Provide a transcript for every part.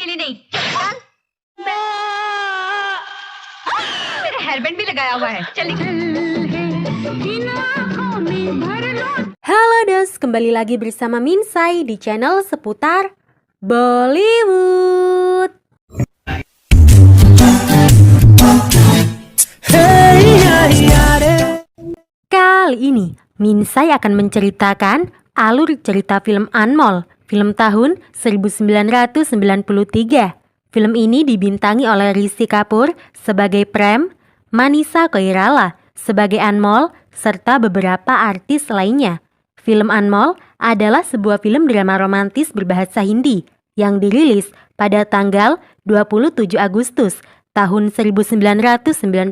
के लिए नहीं चल मेरा हेयरबैंड भी लगाया हुआ है चल Halo Dos, kembali lagi bersama Minsai di channel seputar Bollywood. Kali ini Minsai akan menceritakan alur cerita film Anmol, film tahun 1993. Film ini dibintangi oleh Rishi Kapoor sebagai Prem, Manisha Koirala sebagai Anmol, serta beberapa artis lainnya. Film Anmol adalah sebuah film drama romantis berbahasa Hindi yang dirilis pada tanggal 27 Agustus tahun 1993.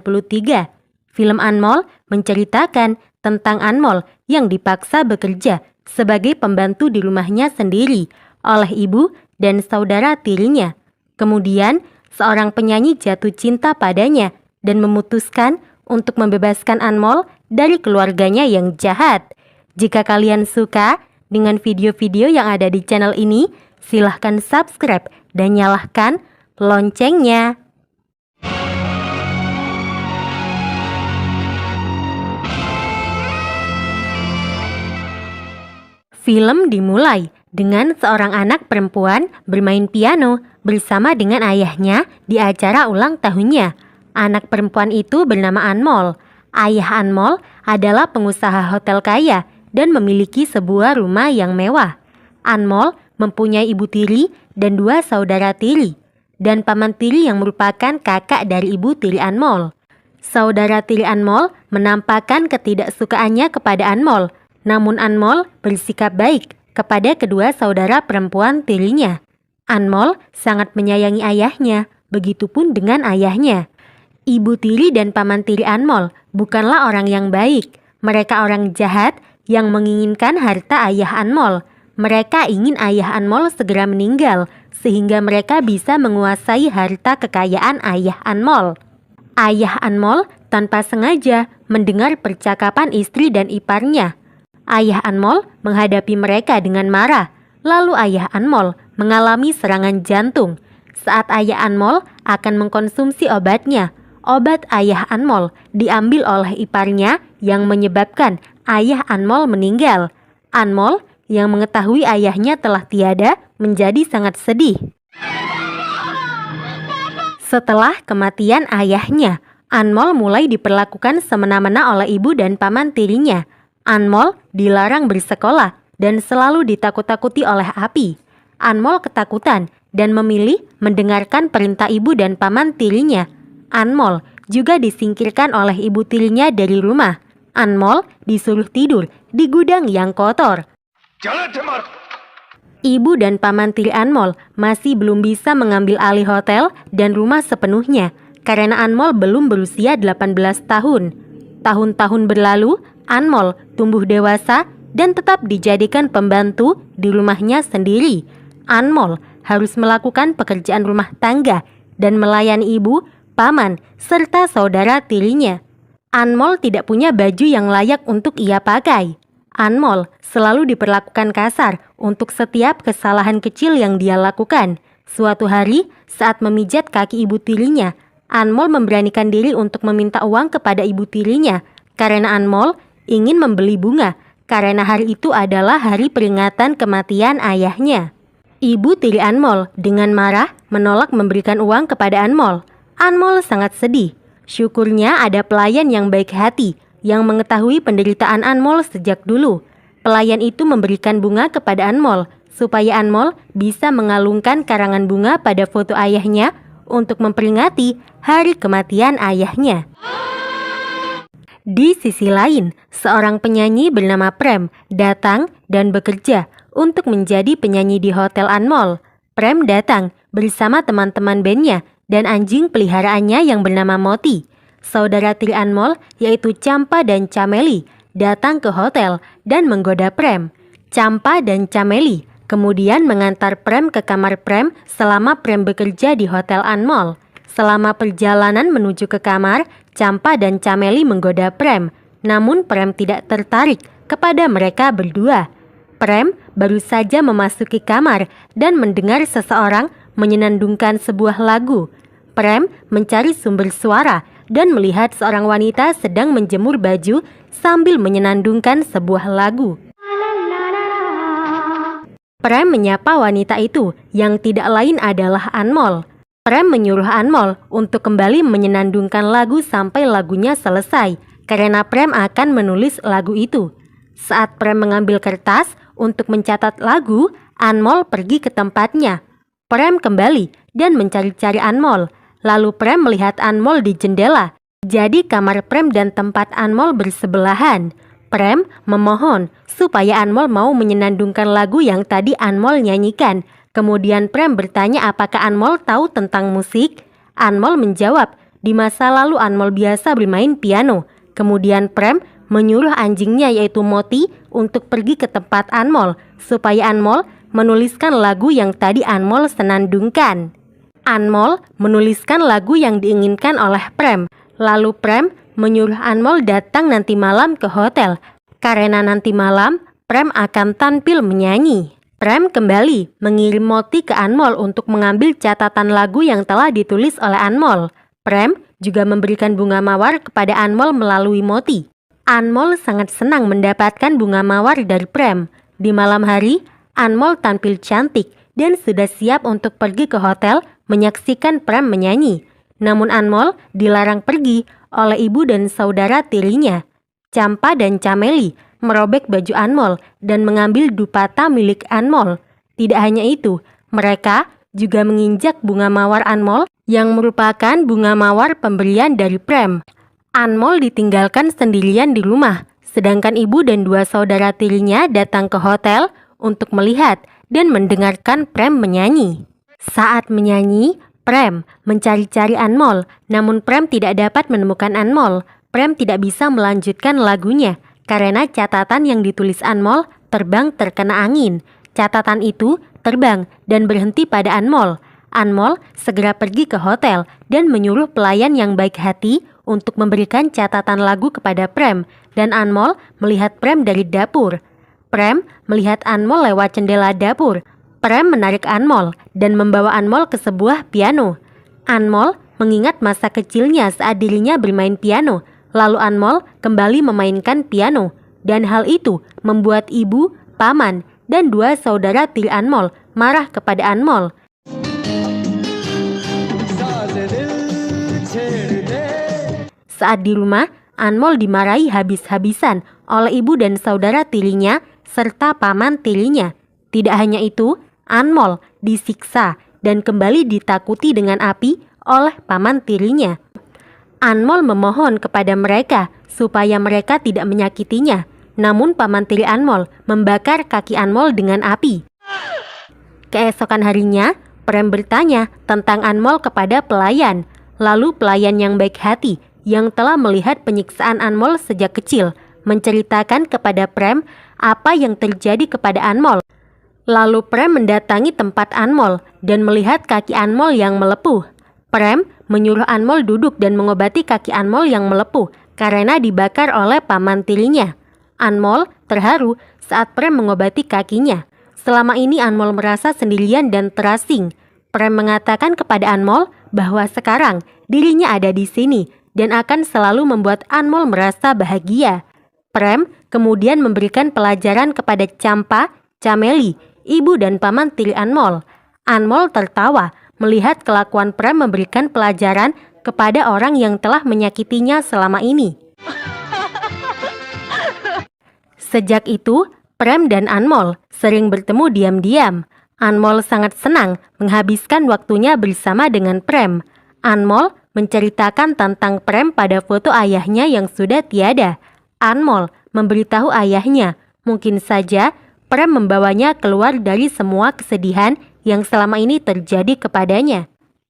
Film Anmol menceritakan tentang Anmol yang dipaksa bekerja sebagai pembantu di rumahnya sendiri oleh ibu dan saudara tirinya. Kemudian, seorang penyanyi jatuh cinta padanya dan memutuskan untuk membebaskan Anmol dari keluarganya yang jahat. Jika kalian suka dengan video-video yang ada di channel ini, silahkan subscribe dan nyalakan loncengnya. Film dimulai dengan seorang anak perempuan bermain piano bersama dengan ayahnya di acara ulang tahunnya. Anak perempuan itu bernama Anmol. Ayah Anmol adalah pengusaha hotel kaya dan memiliki sebuah rumah yang mewah. Anmol mempunyai ibu tiri dan dua saudara tiri, dan paman tiri yang merupakan kakak dari ibu tiri Anmol. Saudara tiri Anmol menampakkan ketidaksukaannya kepada Anmol, namun Anmol bersikap baik kepada kedua saudara perempuan tirinya. Anmol sangat menyayangi ayahnya, begitupun dengan ayahnya. Ibu tiri dan paman tiri Anmol bukanlah orang yang baik. Mereka orang jahat yang menginginkan harta ayah Anmol. Mereka ingin ayah Anmol segera meninggal sehingga mereka bisa menguasai harta kekayaan ayah Anmol. Ayah Anmol tanpa sengaja mendengar percakapan istri dan iparnya. Ayah Anmol menghadapi mereka dengan marah. Lalu ayah Anmol mengalami serangan jantung. Saat ayah Anmol akan mengkonsumsi obatnya, obat ayah Anmol diambil oleh iparnya yang menyebabkan ayah Anmol meninggal. Anmol yang mengetahui ayahnya telah tiada menjadi sangat sedih. Setelah kematian ayahnya, Anmol mulai diperlakukan semena-mena oleh ibu dan paman tirinya. Anmol dilarang bersekolah dan selalu ditakut-takuti oleh api. Anmol ketakutan dan memilih mendengarkan perintah ibu dan paman tirinya. Anmol juga disingkirkan oleh ibu tirinya dari rumah. Anmol disuruh tidur di gudang yang kotor. Ibu dan paman tiri Anmol masih belum bisa mengambil alih hotel dan rumah sepenuhnya karena Anmol belum berusia 18 tahun. Tahun-tahun berlalu, Anmol tumbuh dewasa dan tetap dijadikan pembantu di rumahnya sendiri. Anmol harus melakukan pekerjaan rumah tangga dan melayani ibu, paman, serta saudara tirinya. Anmol tidak punya baju yang layak untuk ia pakai. Anmol selalu diperlakukan kasar untuk setiap kesalahan kecil yang dia lakukan. Suatu hari, saat memijat kaki ibu tirinya, Anmol memberanikan diri untuk meminta uang kepada ibu tirinya karena Anmol ingin membeli bunga karena hari itu adalah hari peringatan kematian ayahnya. Ibu tiri Anmol dengan marah menolak memberikan uang kepada Anmol. Anmol sangat sedih. Syukurnya ada pelayan yang baik hati yang mengetahui penderitaan Anmol sejak dulu. Pelayan itu memberikan bunga kepada Anmol supaya Anmol bisa mengalungkan karangan bunga pada foto ayahnya untuk memperingati hari kematian ayahnya. Di sisi lain, seorang penyanyi bernama Prem datang dan bekerja untuk menjadi penyanyi di hotel Anmol. Prem datang bersama teman-teman bandnya dan anjing peliharaannya yang bernama Moti. Saudara tiri Anmol yaitu Champa dan Chameli datang ke hotel dan menggoda Prem. Champa dan Chameli kemudian mengantar Prem ke kamar Prem selama Prem bekerja di hotel Anmol. Selama perjalanan menuju ke kamar, Champa dan Chameli menggoda Prem. Namun Prem tidak tertarik kepada mereka berdua. Prem baru saja memasuki kamar dan mendengar seseorang menyenandungkan sebuah lagu. Prem mencari sumber suara dan melihat seorang wanita sedang menjemur baju sambil menyenandungkan sebuah lagu. Prem menyapa wanita itu yang tidak lain adalah Anmol. Prem menyuruh Anmol untuk kembali menyenandungkan lagu sampai lagunya selesai, karena Prem akan menulis lagu itu. Saat Prem mengambil kertas untuk mencatat lagu, Anmol pergi ke tempatnya. Prem kembali dan mencari-cari Anmol. Lalu Prem melihat Anmol di jendela. Jadi kamar Prem dan tempat Anmol bersebelahan. Prem memohon supaya Anmol mau menyenandungkan lagu yang tadi Anmol nyanyikan. Kemudian Prem bertanya apakah Anmol tahu tentang musik. Anmol menjawab, di masa lalu Anmol biasa bermain piano. Kemudian Prem menyuruh anjingnya yaitu Moti untuk pergi ke tempat Anmol supaya Anmol menuliskan lagu yang tadi Anmol senandungkan. Anmol menuliskan lagu yang diinginkan oleh Prem. Lalu Prem menyuruh Anmol datang nanti malam ke hotel, karena nanti malam Prem akan tampil menyanyi. Prem kembali mengirim Moti ke Anmol untuk mengambil catatan lagu yang telah ditulis oleh Anmol. Prem juga memberikan bunga mawar kepada Anmol melalui Moti. Anmol sangat senang mendapatkan bunga mawar dari Prem. Di malam hari, Anmol tampil cantik dan sudah siap untuk pergi ke hotel menyaksikan Prem menyanyi. Namun Anmol dilarang pergi oleh ibu dan saudara tirinya. Campa dan Cameli merobek baju Anmol dan mengambil dupata milik Anmol. Tidak hanya itu, mereka juga menginjak bunga mawar Anmol yang merupakan bunga mawar pemberian dari Prem. Anmol ditinggalkan sendirian di rumah, sedangkan ibu dan dua saudara tirinya datang ke hotel untuk melihat dan mendengarkan Prem menyanyi. Saat menyanyi, Prem mencari-cari Anmol, namun Prem tidak dapat menemukan Anmol. Prem tidak bisa melanjutkan lagunya karena catatan yang ditulis Anmol terbang terkena angin. Catatan itu terbang dan berhenti pada Anmol. Anmol segera pergi ke hotel dan menyuruh pelayan yang baik hati untuk memberikan catatan lagu kepada Prem, dan Anmol melihat Prem dari dapur. Prem melihat Anmol lewat jendela dapur. Prem menarik Anmol dan membawa Anmol ke sebuah piano. Anmol mengingat masa kecilnya saat dirinya bermain piano. Lalu Anmol kembali memainkan piano, dan hal itu membuat ibu, paman, dan dua saudara tiri Anmol marah kepada Anmol. Saat di rumah, Anmol dimarahi habis-habisan oleh ibu dan saudara tirinya serta paman tirinya. Tidak hanya itu, Anmol disiksa dan kembali ditakuti dengan api oleh paman tirinya. Anmol memohon kepada mereka supaya mereka tidak menyakitinya. Namun paman tiri Anmol membakar kaki Anmol dengan api. Keesokan harinya, Prem bertanya tentang Anmol kepada pelayan. Lalu pelayan yang baik hati yang telah melihat penyiksaan Anmol sejak kecil menceritakan kepada Prem apa yang terjadi kepada Anmol. Lalu Prem mendatangi tempat Anmol dan melihat kaki Anmol yang melepuh. Prem menyuruh Anmol duduk dan mengobati kaki Anmol yang melepuh karena dibakar oleh paman tirinya. Anmol terharu saat Prem mengobati kakinya. Selama ini Anmol merasa sendirian dan terasing. Prem mengatakan kepada Anmol bahwa sekarang dirinya ada di sini dan akan selalu membuat Anmol merasa bahagia. Prem kemudian memberikan pelajaran kepada Campa, Cameli, ibu dan paman tiri Anmol. Anmol tertawa melihat kelakuan Prem memberikan pelajaran kepada orang yang telah menyakitinya selama ini. Sejak itu, Prem dan Anmol sering bertemu diam-diam. Anmol sangat senang menghabiskan waktunya bersama dengan Prem. Anmol menceritakan tentang Prem pada foto ayahnya yang sudah tiada. Anmol memberitahu ayahnya, mungkin saja Prem membawanya keluar dari semua kesedihan yang selama ini terjadi kepadanya.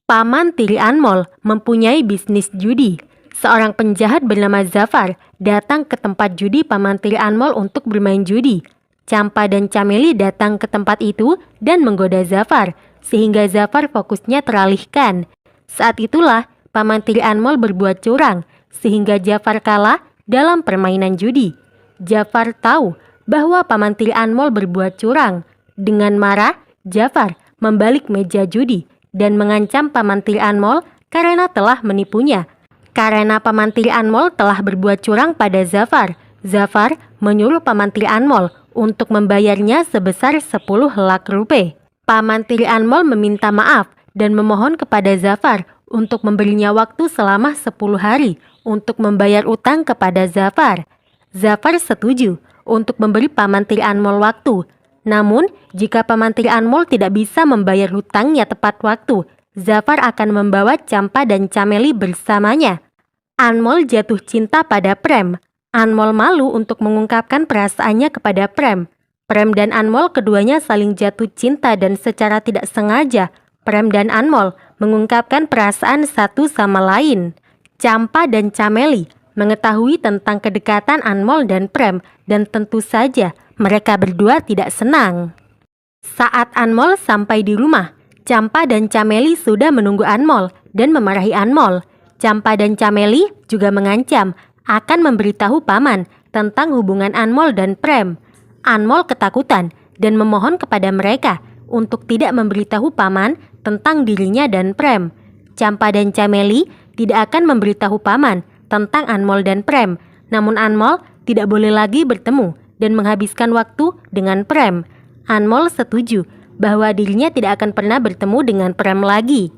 Paman tiri Anmol mempunyai bisnis judi. Seorang penjahat bernama Zafar datang ke tempat judi paman tiri Anmol untuk bermain judi. Campa dan Cameli datang ke tempat itu dan menggoda Zafar, sehingga Zafar fokusnya teralihkan. Saat itulah paman tiri Anmol berbuat curang, sehingga Zafar kalah dalam permainan judi. Zafar tahu bahwa paman tiri Anmol berbuat curang. Dengan marah, Zafar membalik meja judi dan mengancam Paman Tiri Anmol karena telah menipunya. Karena Paman Tiri Anmol telah berbuat curang pada Zafar, Zafar menyuruh Paman Tiri Anmol untuk membayarnya sebesar 10 lak rupiah. Paman Tiri Anmol meminta maaf dan memohon kepada Zafar untuk memberinya waktu selama 10 hari untuk membayar utang kepada Zafar. Zafar setuju untuk memberi Paman Tiri Anmol waktu. Namun, jika Paman Tiri Anmol tidak bisa membayar hutangnya tepat waktu, Zafar akan membawa Campa dan Chameli bersamanya. Anmol jatuh cinta pada Prem. Anmol malu untuk mengungkapkan perasaannya kepada Prem. Prem dan Anmol keduanya saling jatuh cinta dan secara tidak sengaja, Prem dan Anmol mengungkapkan perasaan satu sama lain. Campa dan Chameli mengetahui tentang kedekatan Anmol dan Prem dan tentu saja mereka berdua tidak senang. Saat Anmol sampai di rumah, Campa dan Chameli sudah menunggu Anmol dan memarahi Anmol. Campa dan Chameli juga mengancam akan memberitahu Paman tentang hubungan Anmol dan Prem. Anmol ketakutan dan memohon kepada mereka untuk tidak memberitahu Paman tentang dirinya dan Prem. Campa dan Chameli tidak akan memberitahu Paman tentang Anmol dan Prem, namun Anmol tidak boleh lagi bertemu dan menghabiskan waktu dengan Prem. Anmol setuju bahwa dirinya tidak akan pernah bertemu dengan Prem lagi.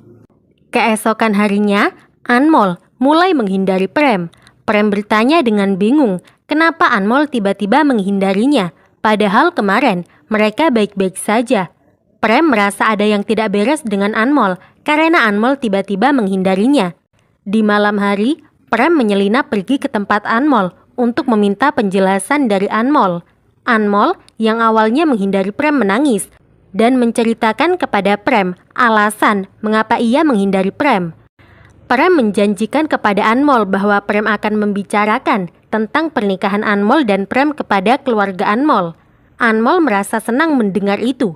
Keesokan harinya, Anmol mulai menghindari Prem. Prem bertanya dengan bingung kenapa Anmol tiba-tiba menghindarinya, padahal kemarin mereka baik-baik saja. Prem merasa ada yang tidak beres dengan Anmol karena Anmol tiba-tiba menghindarinya. Di malam hari, Prem menyelinap pergi ke tempat Anmol untuk meminta penjelasan dari Anmol. Anmol yang awalnya menghindari Prem menangis dan menceritakan kepada Prem alasan mengapa ia menghindari Prem. Prem menjanjikan kepada Anmol bahwa Prem akan membicarakan tentang pernikahan Anmol dan Prem kepada keluarga Anmol. Anmol merasa senang mendengar itu.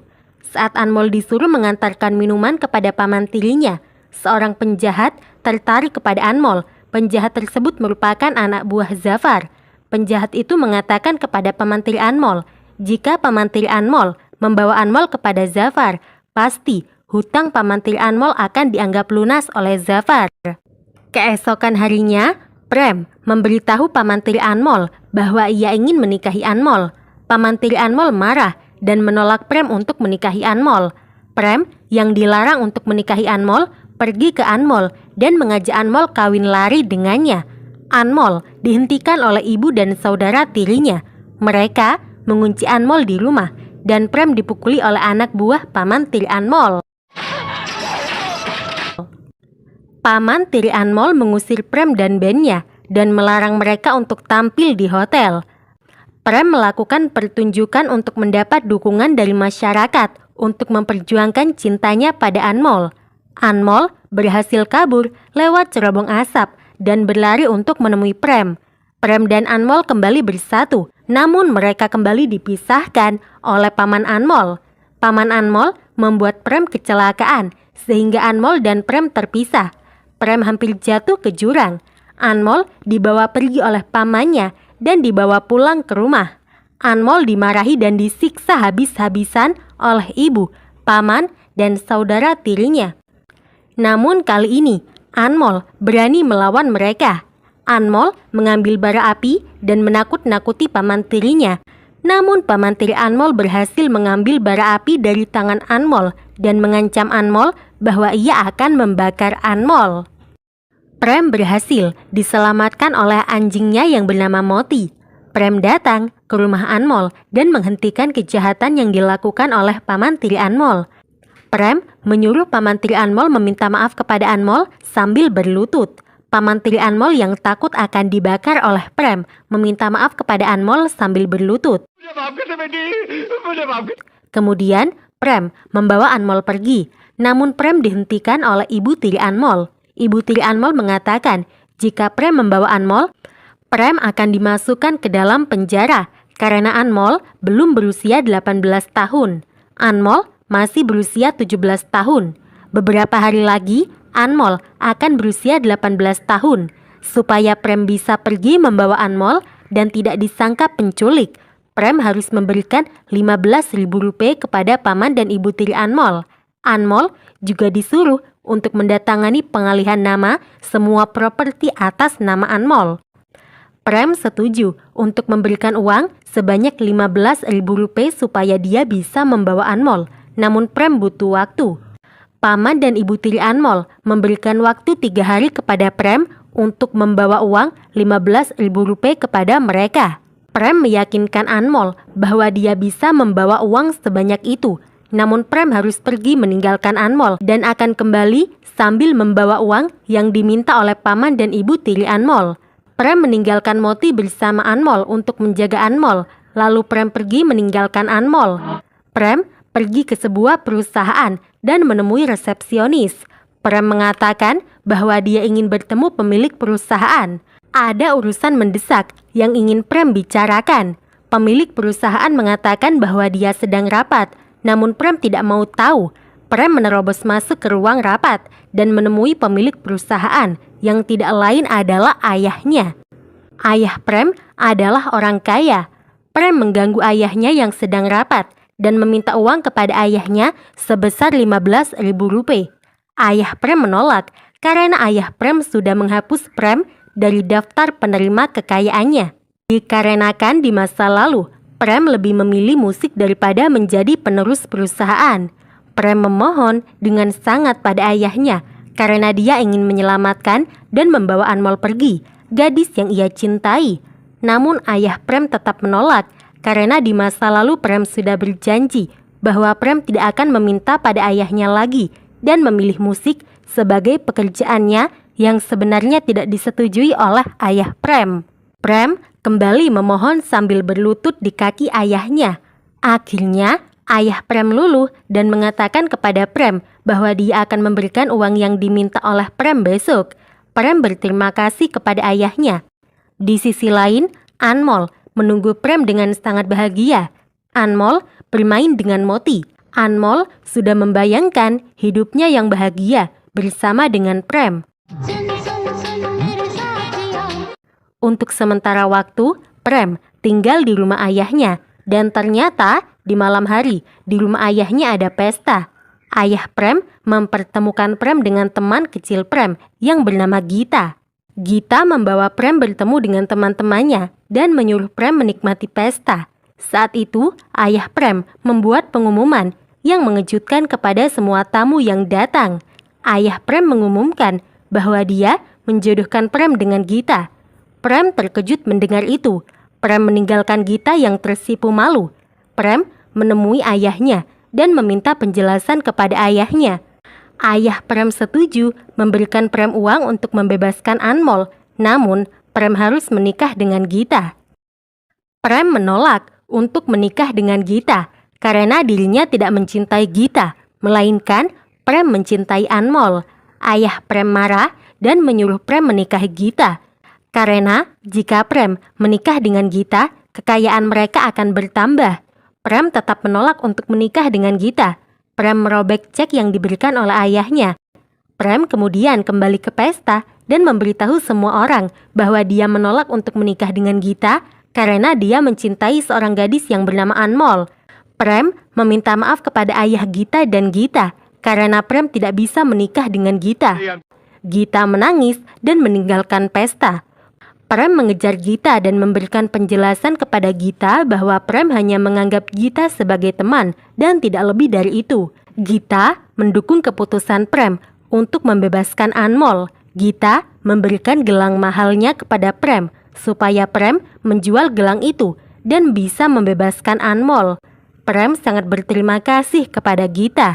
Saat Anmol disuruh mengantarkan minuman kepada paman tirinya, seorang penjahat tertarik kepada Anmol. Penjahat tersebut merupakan anak buah Zafar. Penjahat itu mengatakan kepada paman tiri Anmol, jika paman tiri Anmol membawa Anmol kepada Zafar, pasti hutang paman tiri Anmol akan dianggap lunas oleh Zafar. Keesokan harinya, Prem memberitahu paman tiri Anmol bahwa ia ingin menikahi Anmol. Paman tiri Anmol marah dan menolak Prem untuk menikahi Anmol. Prem yang dilarang untuk menikahi Anmol pergi ke Anmol dan mengajak Anmol kawin lari dengannya. Anmol dihentikan oleh ibu dan saudara tirinya. Mereka mengunci Anmol di rumah dan Prem dipukuli oleh anak buah paman tiri Anmol. Paman tiri Anmol mengusir Prem dan bandnya dan melarang mereka untuk tampil di hotel. Prem melakukan pertunjukan untuk mendapat dukungan dari masyarakat untuk memperjuangkan cintanya pada Anmol. Anmol berhasil kabur lewat cerobong asap dan berlari untuk menemui Prem. Prem dan Anmol kembali bersatu, namun mereka kembali dipisahkan oleh paman Anmol. Paman Anmol membuat Prem kecelakaan sehingga Anmol dan Prem terpisah. Prem hampir jatuh ke jurang. Anmol dibawa pergi oleh pamannya dan dibawa pulang ke rumah. Anmol dimarahi dan disiksa habis-habisan oleh ibu, paman, dan saudara tirinya. Namun kali ini, Anmol berani melawan mereka. Anmol mengambil bara api dan menakut-nakuti paman tirinya. Namun paman tiri Anmol berhasil mengambil bara api dari tangan Anmol dan mengancam Anmol bahwa ia akan membakar Anmol. Prem berhasil diselamatkan oleh anjingnya yang bernama Moti. Prem datang ke rumah Anmol dan menghentikan kejahatan yang dilakukan oleh paman tiri Anmol. Prem menyuruh paman tiri Anmol meminta maaf kepada Anmol sambil berlutut. Paman tiri Anmol yang takut akan dibakar oleh Prem meminta maaf kepada Anmol sambil berlutut. Kemudian Prem membawa Anmol pergi, namun Prem dihentikan oleh ibu tiri Anmol. Ibu tiri Anmol mengatakan jika Prem membawa Anmol, Prem akan dimasukkan ke dalam penjara karena Anmol belum berusia 18 tahun. Anmol masih berusia 17 tahun. Beberapa hari lagi, Anmol akan berusia 18 tahun. Supaya Prem bisa pergi membawa Anmol dan tidak disangka penculik, Prem harus memberikan 15.000 rupiah kepada paman dan ibu tiri Anmol. Anmol juga disuruh untuk mendatangani pengalihan nama semua properti atas nama Anmol. Prem setuju untuk memberikan uang sebanyak 15.000 rupiah supaya dia bisa membawa Anmol. Namun Prem butuh waktu. Paman dan ibu tiri Anmol memberikan waktu 3 hari kepada Prem untuk membawa uang 15.000 rupiah kepada mereka. Prem meyakinkan Anmol bahwa dia bisa membawa uang sebanyak itu. Namun Prem harus pergi meninggalkan Anmol dan akan kembali sambil membawa uang yang diminta oleh paman dan ibu tiri Anmol. Prem meninggalkan Moti bersama Anmol untuk menjaga Anmol. Lalu Prem pergi meninggalkan Anmol. Prem pergi ke sebuah perusahaan dan menemui resepsionis. Prem mengatakan bahwa dia ingin bertemu pemilik perusahaan. Ada urusan mendesak yang ingin Prem bicarakan. Pemilik perusahaan mengatakan bahwa dia sedang rapat. Namun Prem tidak mau tahu. Prem menerobos masuk ke ruang rapat dan menemui pemilik perusahaan yang tidak lain adalah ayahnya. Ayah Prem adalah orang kaya. Prem mengganggu ayahnya yang sedang rapat dan meminta uang kepada ayahnya sebesar 15.000 rupiah. Ayah Prem menolak karena ayah Prem sudah menghapus Prem dari daftar penerima kekayaannya. Dikarenakan di masa lalu, Prem lebih memilih musik daripada menjadi penerus perusahaan. Prem memohon dengan sangat pada ayahnya karena dia ingin menyelamatkan dan membawa Anmol pergi, gadis yang ia cintai. Namun ayah Prem tetap menolak karena di masa lalu Prem sudah berjanji bahwa Prem tidak akan meminta pada ayahnya lagi dan memilih musik sebagai pekerjaannya yang sebenarnya tidak disetujui oleh ayah Prem. Prem kembali memohon sambil berlutut di kaki ayahnya. Akhirnya ayah Prem luluh dan mengatakan kepada Prem bahwa dia akan memberikan uang yang diminta oleh Prem besok. Prem berterima kasih kepada ayahnya. Di sisi lain, Anmol menunggu Prem dengan sangat bahagia. Anmol bermain dengan Moti. Anmol sudah membayangkan hidupnya yang bahagia bersama dengan Prem. Untuk sementara waktu, Prem tinggal di rumah ayahnya. Dan ternyata di malam hari di rumah ayahnya ada pesta. Ayah Prem mempertemukan Prem dengan teman kecil Prem yang bernama Gita. Gita membawa Prem bertemu dengan teman-temannya dan menyuruh Prem menikmati pesta. Saat itu, ayah Prem membuat pengumuman yang mengejutkan kepada semua tamu yang datang. Ayah Prem mengumumkan bahwa dia menjodohkan Prem dengan Gita. Prem terkejut mendengar itu. Prem meninggalkan Gita yang tersipu malu. Prem menemui ayahnya dan meminta penjelasan kepada ayahnya. Ayah Prem setuju memberikan Prem uang untuk membebaskan Anmol, namun Prem harus menikah dengan Gita. Prem menolak untuk menikah dengan Gita karena dirinya tidak mencintai Gita, melainkan Prem mencintai Anmol. Ayah Prem marah dan menyuruh Prem menikahi Gita. Karena jika Prem menikah dengan Gita, kekayaan mereka akan bertambah. Prem tetap menolak untuk menikah dengan Gita. Prem merobek cek yang diberikan oleh ayahnya. Prem kemudian kembali ke pesta dan memberitahu semua orang bahwa dia menolak untuk menikah dengan Gita karena dia mencintai seorang gadis yang bernama Anmol. Prem meminta maaf kepada ayah Gita dan Gita karena Prem tidak bisa menikah dengan Gita. Gita menangis dan meninggalkan pesta. Prem mengejar Gita dan memberikan penjelasan kepada Gita bahwa Prem hanya menganggap Gita sebagai teman dan tidak lebih dari itu. Gita mendukung keputusan Prem untuk membebaskan Anmol. Gita memberikan gelang mahalnya kepada Prem supaya Prem menjual gelang itu dan bisa membebaskan Anmol. Prem sangat berterima kasih kepada Gita.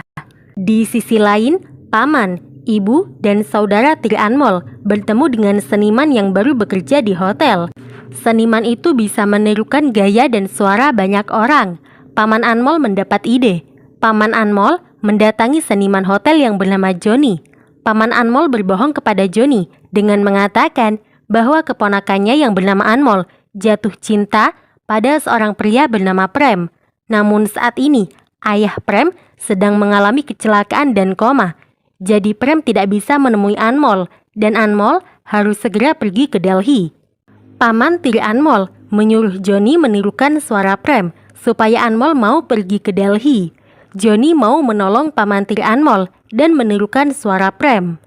Di sisi lain, paman, ibu, dan saudara tiri Anmol bertemu dengan seniman yang baru bekerja di hotel. Seniman itu bisa menirukan gaya dan suara banyak orang. Paman Anmol mendapat ide. Paman Anmol mendatangi seniman hotel yang bernama Johnny. Paman Anmol berbohong kepada Johnny dengan mengatakan bahwa keponakannya yang bernama Anmol jatuh cinta pada seorang pria bernama Prem. Namun saat ini, ayah Prem sedang mengalami kecelakaan dan koma. Jadi Prem tidak bisa menemui Anmol dan Anmol harus segera pergi ke Delhi. Paman tiri Anmol menyuruh Johnny menirukan suara Prem supaya Anmol mau pergi ke Delhi. Johnny mau menolong Paman Tiri Anmol dan menirukan suara Prem.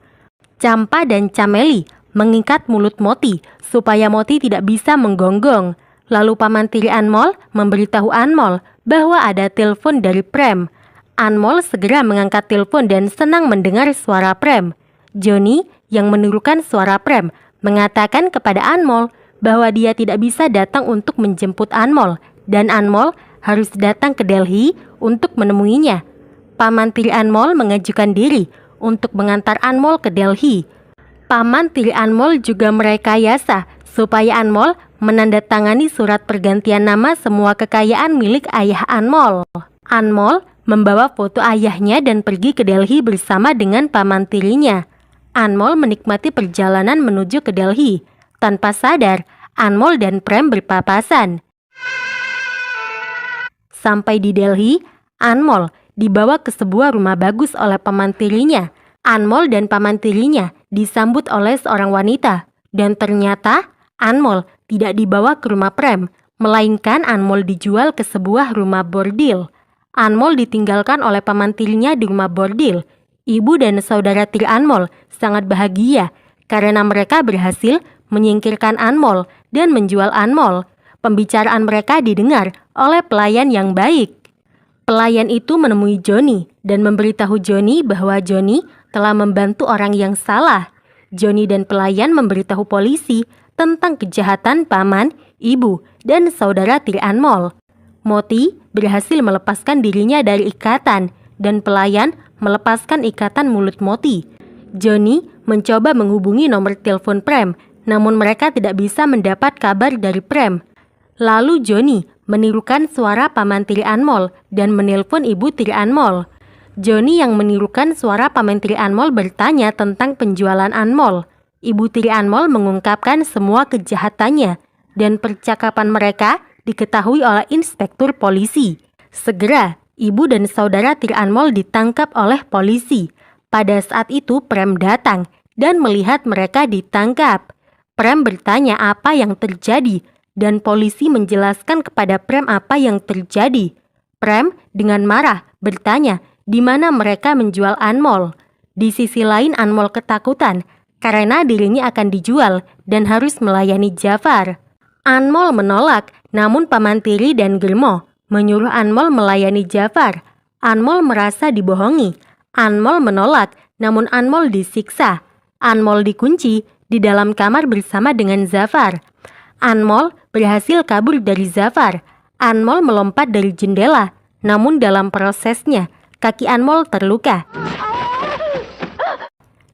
Campa dan Cameli mengikat mulut Moti supaya Moti tidak bisa menggonggong. Lalu Paman Tiri Anmol memberitahu Anmol bahwa ada telepon dari Prem. Anmol segera mengangkat telepon dan senang mendengar suara Prem. Johnny yang menirukan suara Prem mengatakan kepada Anmol bahwa dia tidak bisa datang untuk menjemput Anmol dan Anmol harus datang ke Delhi untuk menemuinya. Paman Tiri Anmol mengajukan diri untuk mengantar Anmol ke Delhi. Paman Tiri Anmol juga merekayasa supaya Anmol menandatangani surat pergantian nama semua kekayaan milik ayah Anmol. Anmol membawa foto ayahnya dan pergi ke Delhi bersama dengan paman tirinya. Anmol menikmati perjalanan menuju ke Delhi. Tanpa sadar, Anmol dan Prem berpapasan. Sampai di Delhi, Anmol dibawa ke sebuah rumah bagus oleh paman tirinya. Anmol dan paman tirinya disambut oleh seorang wanita. Dan ternyata Anmol tidak dibawa ke rumah Prem, melainkan Anmol dijual ke sebuah rumah bordil. Anmol ditinggalkan oleh paman tirinya di rumah bordil. Ibu dan saudara tiri Anmol sangat bahagia karena mereka berhasil menyingkirkan Anmol dan menjual Anmol. Pembicaraan mereka didengar oleh pelayan yang baik. Pelayan itu menemui Johnny dan memberitahu Johnny bahwa Johnny telah membantu orang yang salah. Johnny dan pelayan memberitahu polisi tentang kejahatan paman, ibu, dan saudara tiri Anmol. Moti berhasil melepaskan dirinya dari ikatan dan pelayan melepaskan ikatan mulut Moti. Johnny mencoba menghubungi nomor telepon Prem, namun mereka tidak bisa mendapat kabar dari Prem. Lalu Johnny menirukan suara paman tiri Anmol dan menelpon ibu tiri Anmol. Johnny yang menirukan suara paman tiri Anmol bertanya tentang penjualan Anmol. Ibu tiri Anmol mengungkapkan semua kejahatannya dan percakapan mereka diketahui oleh inspektur polisi. Segera, ibu dan saudara tiri Anmol ditangkap oleh polisi. Pada saat itu Prem datang dan melihat mereka ditangkap. Prem bertanya apa yang terjadi dan polisi menjelaskan kepada Prem apa yang terjadi. Prem dengan marah bertanya di mana mereka menjual Anmol. Di sisi lain Anmol ketakutan karena dirinya akan dijual dan harus melayani Jafar. Anmol menolak, namun paman tiri dan Germo menyuruh Anmol melayani Jafar. Anmol merasa dibohongi. Anmol menolak, namun Anmol disiksa. Anmol dikunci di dalam kamar bersama dengan Jafar. Anmol berhasil kabur dari Jafar. Anmol melompat dari jendela, namun dalam prosesnya kaki Anmol terluka.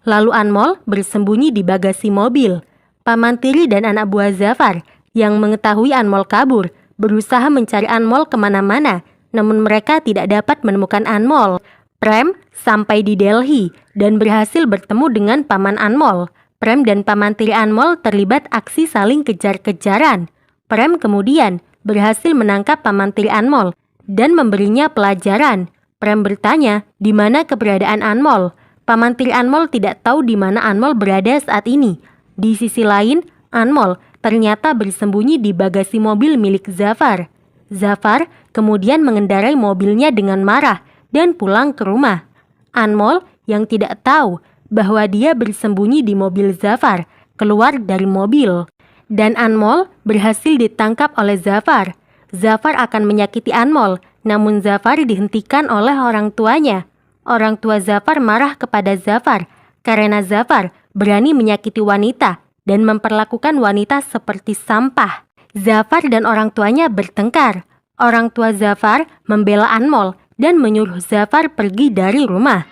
Lalu Anmol bersembunyi di bagasi mobil. Paman tiri dan anak buah Jafar yang mengetahui Anmol kabur berusaha mencari Anmol kemana-mana, namun mereka tidak dapat menemukan Anmol. Prem sampai di Delhi dan berhasil bertemu dengan paman Anmol. Prem dan paman tiri Anmol terlibat aksi saling kejar-kejaran. Prem kemudian berhasil menangkap paman tiri Anmol dan memberinya pelajaran. Prem bertanya di mana keberadaan Anmol. Paman tiri Anmol tidak tahu di mana Anmol berada saat ini. Di sisi lain, Anmol ternyata bersembunyi di bagasi mobil milik Jafar. Jafar kemudian mengendarai mobilnya dengan marah dan pulang ke rumah. Anmol yang tidak tahu bahwa dia bersembunyi di mobil Jafar keluar dari mobil. Dan Anmol berhasil ditangkap oleh Jafar. Jafar akan menyakiti Anmol, namun Jafar dihentikan oleh orang tuanya. Orang tua Jafar marah kepada Jafar karena Jafar berani menyakiti wanita dan memperlakukan wanita seperti sampah. Jafar dan orang tuanya bertengkar. Orang tua Jafar membela Anmol dan menyuruh Jafar pergi dari rumah.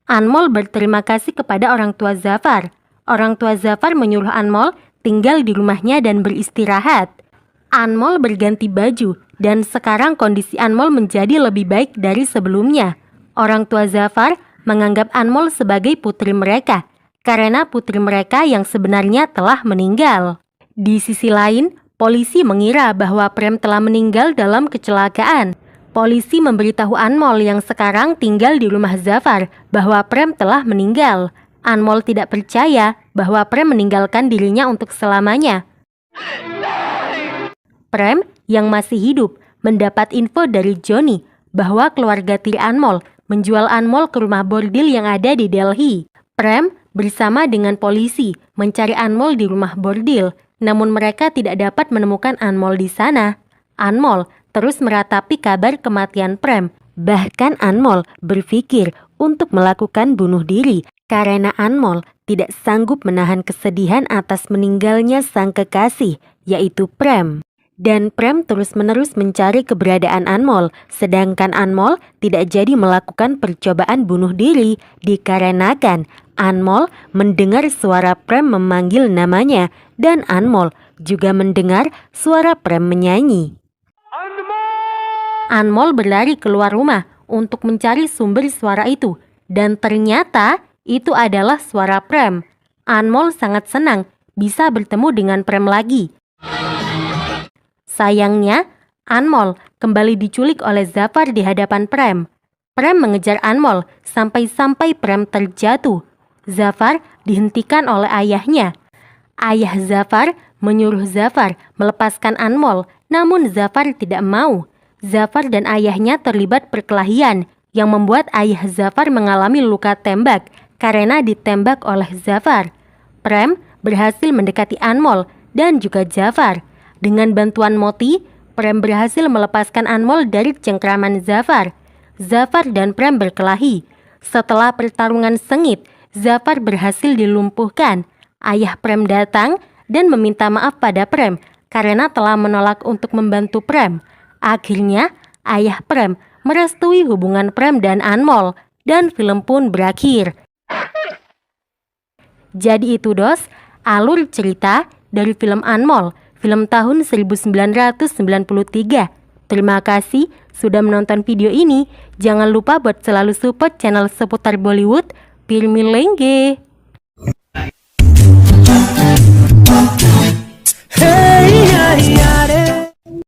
Anmol berterima kasih kepada orang tua Jafar. Orang tua Jafar menyuruh Anmol tinggal di rumahnya dan beristirahat. Anmol berganti baju dan sekarang kondisi Anmol menjadi lebih baik dari sebelumnya. Orang tua Jafar menganggap Anmol sebagai putri mereka karena putri mereka yang sebenarnya telah meninggal. Di sisi lain, polisi mengira bahwa Prem telah meninggal dalam kecelakaan. Polisi memberitahu Anmol yang sekarang tinggal di rumah Jafar bahwa Prem telah meninggal. Anmol tidak percaya bahwa Prem meninggalkan dirinya untuk selamanya. Prem yang masih hidup mendapat info dari Johnny bahwa keluarga tiri Anmol menjual Anmol ke rumah bordil yang ada di Delhi. Prem bersama dengan polisi mencari Anmol di rumah bordil, namun mereka tidak dapat menemukan Anmol di sana. Anmol terus meratapi kabar kematian Prem. Bahkan Anmol berpikir untuk melakukan bunuh diri karena Anmol tidak sanggup menahan kesedihan atas meninggalnya sang kekasih, yaitu Prem. Dan Prem terus-menerus mencari keberadaan Anmol, sedangkan Anmol tidak jadi melakukan percobaan bunuh diri dikarenakan Anmol mendengar suara Prem memanggil namanya dan Anmol juga mendengar suara Prem menyanyi. Anmol berlari keluar rumah untuk mencari sumber suara itu dan ternyata itu adalah suara Prem. Anmol sangat senang bisa bertemu dengan Prem lagi. Sayangnya, Anmol kembali diculik oleh Zafar di hadapan Prem. Prem mengejar Anmol sampai-sampai Prem terjatuh. Zafar dihentikan oleh ayahnya. Ayah Zafar menyuruh Zafar melepaskan Anmol, namun Zafar tidak mau. Zafar dan ayahnya terlibat perkelahian yang membuat ayah Zafar mengalami luka tembak karena ditembak oleh Zafar. Prem berhasil mendekati Anmol dan juga Zafar. Dengan bantuan Moti, Prem berhasil melepaskan Anmol dari cengkraman Zafar. Zafar dan Prem berkelahi. Setelah pertarungan sengit, Zafar berhasil dilumpuhkan. Ayah Prem datang dan meminta maaf pada Prem karena telah menolak untuk membantu Prem. Akhirnya, ayah Prem merestui hubungan Prem dan Anmol dan film pun berakhir. Jadi itu dos, alur cerita dari film Anmol, film tahun 1993. Terima kasih sudah menonton video ini. Jangan lupa buat selalu support channel seputar Bollywood. Pir milenge.